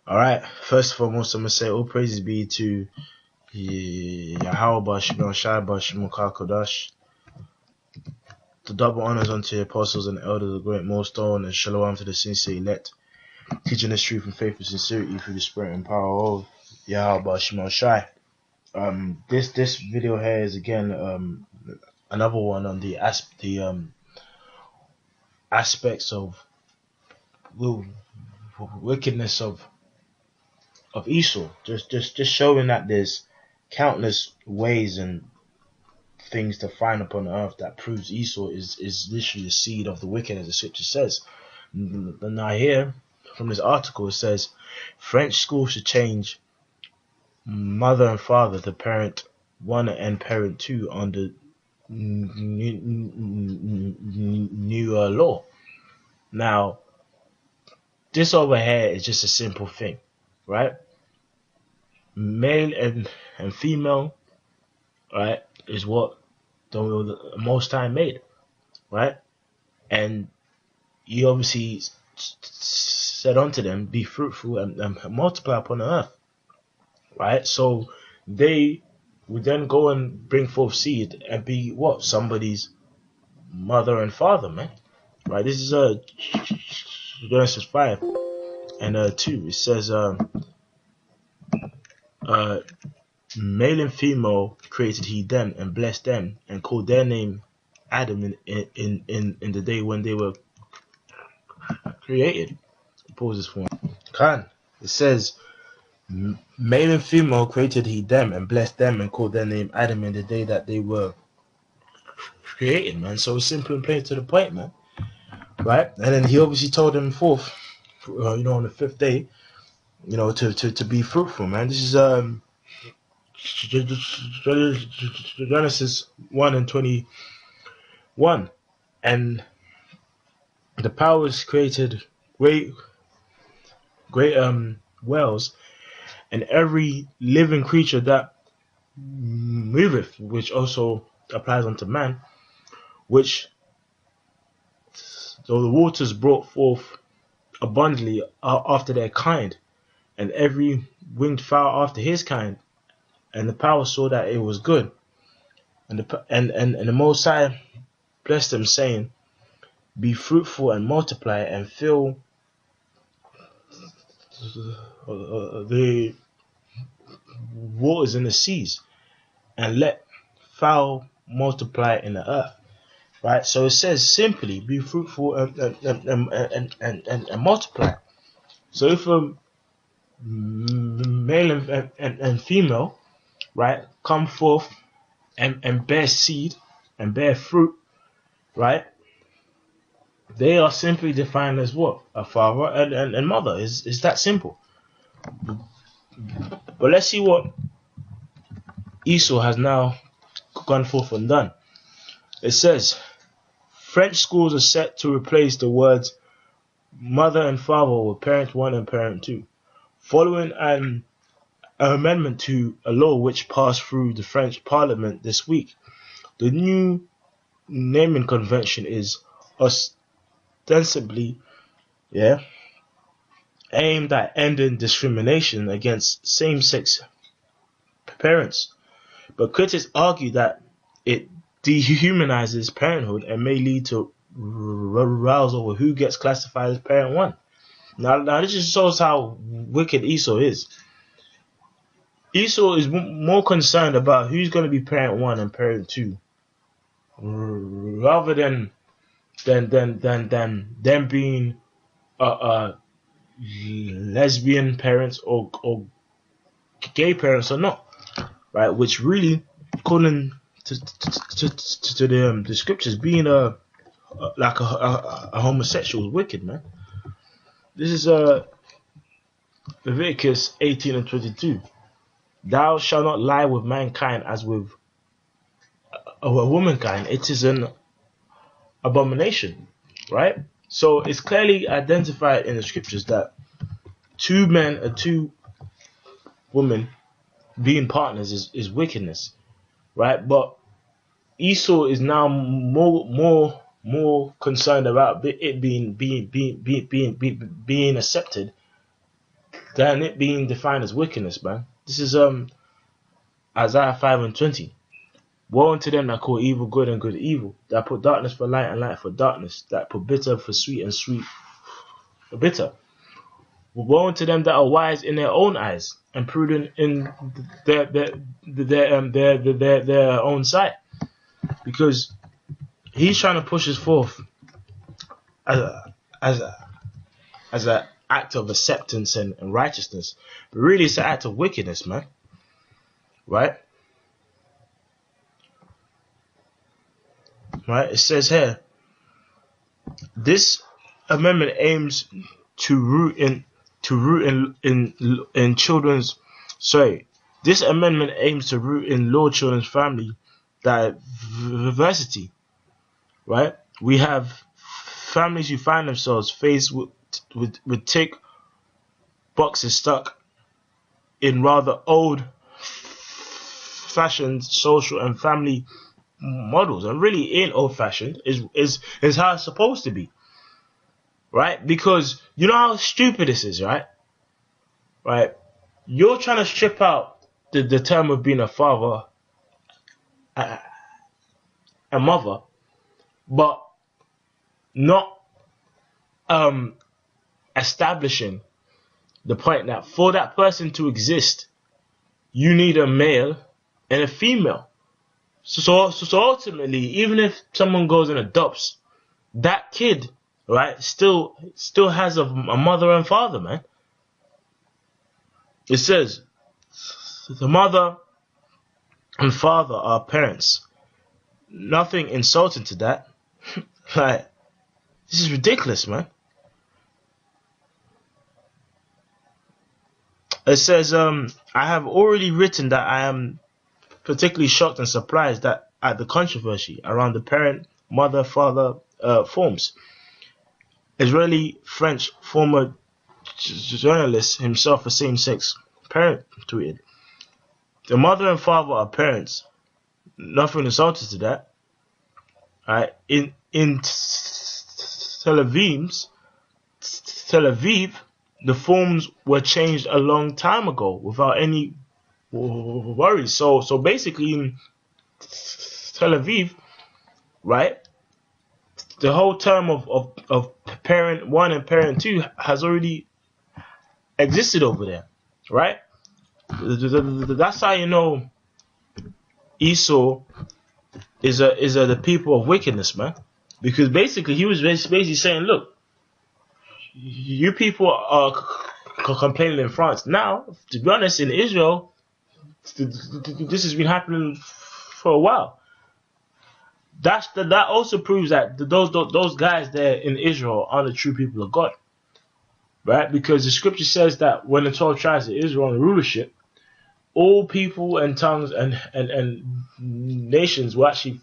Alright, first and foremost, I'm going to say all praises be to Yahweh Bashim Shai Bashim Kodash. The double honors unto the apostles and elders of GreatMillStone, and shalom to the sincere elect, teaching this truth and faith with sincerity through the spirit and power of Yahweh Bashim Shai. This video here is again another one on the aspects of wickedness of Esau, just showing that there's countless ways and things to find upon earth that proves Esau is literally the seed of the wicked, as the scripture says. Now here from this article it says French schools should change mother and father to parent 1 and parent 2 under new law. Now this over here is just a simple thing, right? Male and female, right, is what the Most High made, right? And he obviously said unto them, be fruitful and multiply upon the earth, right? So they would then go and bring forth seed and be what? Somebody's mother and father, man, right? This is Genesis 5 and 2. It says male and female created he them and blessed them and called their name Adam in the day when they were created. Pause this for me. It says male and female created he them and blessed them and called their name Adam in the day that they were created, man. So it's simple and plain to the point, man, right? And then he obviously told them forth, on the 5th day, to be fruitful, man. This is Genesis 1 and 21, and the powers created great wells, and every living creature that moveth, which also applies unto man, which though the waters brought forth abundantly after their kind, and every winged fowl after his kind. And the power saw that it was good, and the Most High blessed them, saying, be fruitful and multiply, and fill the waters in the seas, and let fowl multiply in the earth. Right? So it says simply, be fruitful and multiply. So if a male and female, right, come forth and bear seed and bear fruit, right, they are simply defined as what? A father and mother. Is that simple? But let's see what Esau has now gone forth and done. It says French schools are set to replace the words mother and father with parent 1 and parent 2, following an amendment to a law which passed through the French Parliament this week. The new naming convention is ostensibly aimed at ending discrimination against same-sex parents, but critics argue that it dehumanizes parenthood and may lead to rows over who gets classified as parent 1. Now this just shows how wicked Esau is. Esau is more concerned about who's going to be parent 1 and parent 2, rather than them being lesbian parents or gay parents or not, right? Which really, according to the scriptures, being a homosexual is wicked, man. This is Leviticus 18 and 22. Thou shalt not lie with mankind as with a womankind. It is an abomination, right? So it's clearly identified in the scriptures that 2 men and 2 women being partners is wickedness, right? But Esau is now more concerned about it being accepted than it being defined as wickedness, man. This is Isaiah 5:20. Woe unto them that call evil good and good evil, that put darkness for light and light for darkness, that put bitter for sweet and sweet for bitter. Woe unto them that are wise in their own eyes and prudent in their own sight, because he's trying to push us forth as an act of acceptance and righteousness, but really it's an act of wickedness, man. Right? Right? It says here, this amendment aims to root in children's. Sorry, this amendment aims to root in Lord children's family diversity. Right? We have families who find themselves faced with tick boxes stuck in rather old-fashioned social and family models, and really ain't old-fashioned. Is how it's supposed to be, right? Because you know how stupid this is, right? Right? You're trying to strip out the term of being a father, a mother, but not establishing the point that for that person to exist, you need a male and a female. So ultimately, even if someone goes and adopts, that kid, right, still has a mother and father, man. It says the mother and father are parents. Nothing insulting to that. Like, this is ridiculous, man. It says, I have already written that I am particularly shocked and surprised at the controversy around the parent, mother, father forms. Israeli French former journalist, himself a same-sex parent, tweeted, "The mother and father are parents. Nothing insulting to that." Right? In Tel Aviv, the forms were changed a long time ago without any worries. So basically in Tel Aviv, right, the whole term of parent 1 and parent 2 has already existed over there, right? That's how you know Esau is the people of wickedness, man. Because basically he was basically saying, look, you people are complaining in France. Now, to be honest, in Israel, this has been happening for a while. That also proves that those guys there in Israel aren't the true people of God, right? Because the scripture says that when the 12 tribes of Israel on the rulership, all people and tongues and nations will actually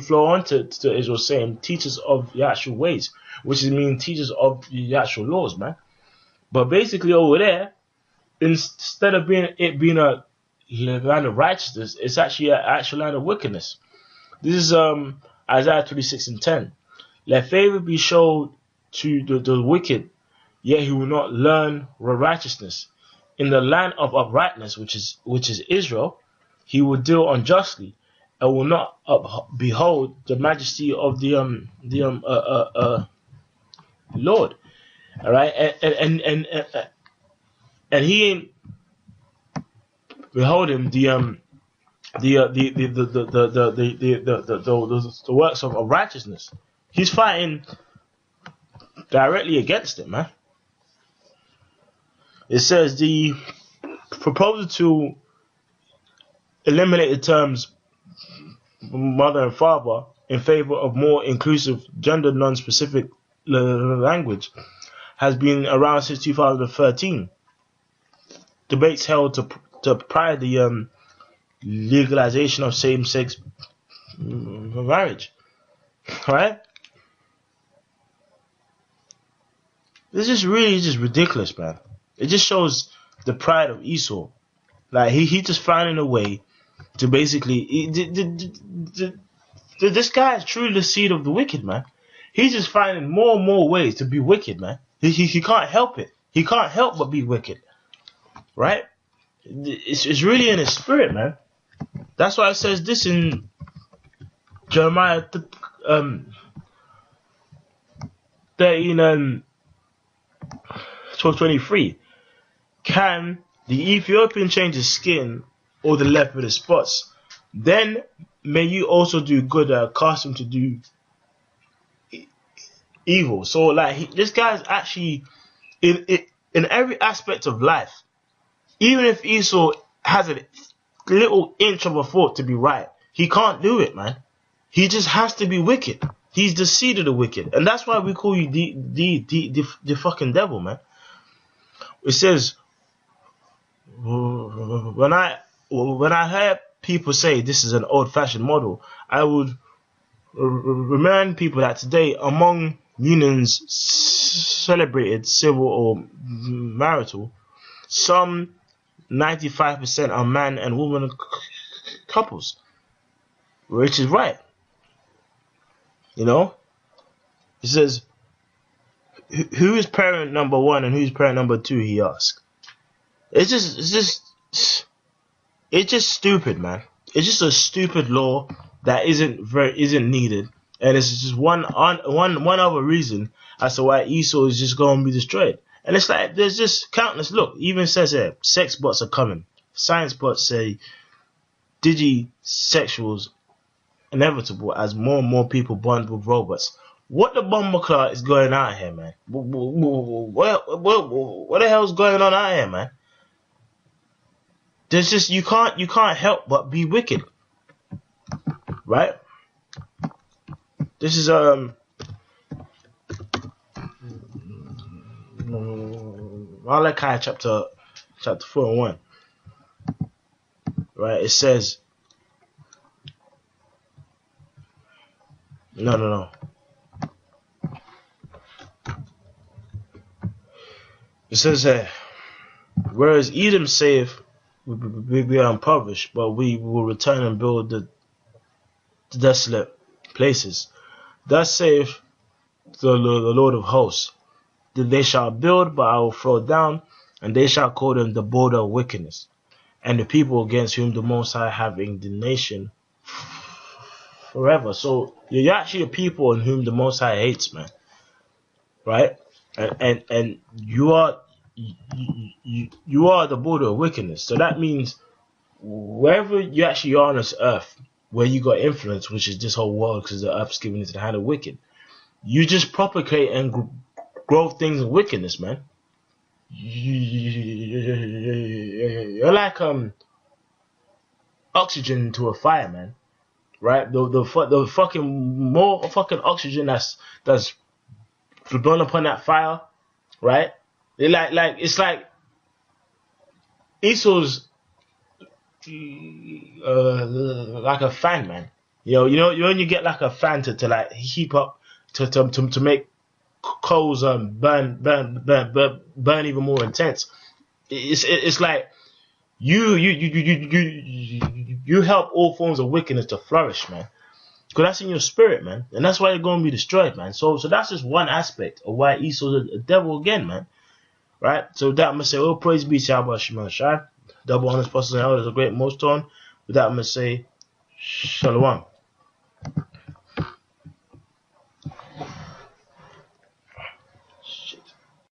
flow on to Israel, saying teachers of the actual ways, which means teachers of the actual laws, man. But basically over there, instead of being a land of righteousness, it's actually an actual land of wickedness. This is Isaiah 26:10. Let favor be shown to the wicked, yet he will not learn righteousness. In the land of uprightness, which is Israel, he will deal unjustly, and will not behold the majesty of the Lord. All right, and he ain't beholding the works of righteousness. He's fighting directly against it, man. It says the proposal to eliminate the terms mother and father in favor of more inclusive, gender non-specific language has been around since 2013. Debates held to prior the legalization of same-sex marriage. Right? This is really just ridiculous, man. It just shows the pride of Esau. Like he just finding a way to basically this guy is truly the seed of the wicked, man. He's just finding more and more ways to be wicked, man. He can't help it. He can't help but be wicked, right? It's really in his spirit, man. That's why it says this in Jeremiah 12:23. Can the Ethiopian change his skin, or the leopard his spots? Then may you also do good and cast him to do evil. So like this guy's actually in every aspect of life. Even if Esau has a little inch of a thought to be right, he can't do it, man. He just has to be wicked. He's the seed of the wicked, and that's why we call you the fucking devil, man. It says when I hear people say this is an old-fashioned model, I would remind people that today, among unions celebrated, civil or marital, some 95% are man and woman couples, which is right. You know, it says, who is parent number one and who's parent number two? He asked. It's just stupid, man. It's just a stupid law that isn't needed, and it's just one other reason as to why Esau is just going to be destroyed. And it's like there's just countless. Look, even says here, sex bots are coming. Science bots say digisexuals inevitable as more and more people bond with robots. What the bumbleclaw is going on here, man? What the hell is going on out here, man? There's just you can't help but be wicked, right? This is Malachi chapter 4:1, right? It says no. It says whereas Edom saith, we are impoverished, but we will return and build the desolate places. Thus saith the Lord of hosts, that they shall build, but I will throw down, and they shall call them the border of wickedness, and the people against whom the Most High have indignation forever. So you're actually a people in whom the Most High hates, man, right? And you are the border of wickedness. So that means wherever you actually are on this earth, where you got influence, which is this whole world, because the earth's given into the hand of wicked, you just propagate and grow things of wickedness, man. You're like oxygen to a fire, man. Right? The fucking more fucking oxygen that's blown upon that fire, right? It's like Esau's like a fan, man. You know when you get like a fan to like heap up to make coals burn even more intense. It's like you help all forms of wickedness to flourish, man. Because that's in your spirit, man, and that's why you're going to be destroyed, man. So that's just one aspect of why Esau's a devil again, man. Right? So that I'm gonna say, oh, praise be to Yahweh Shemel Shai, double honest apostles and elders of GreatMillStone. With that I'm gonna say, Shalom.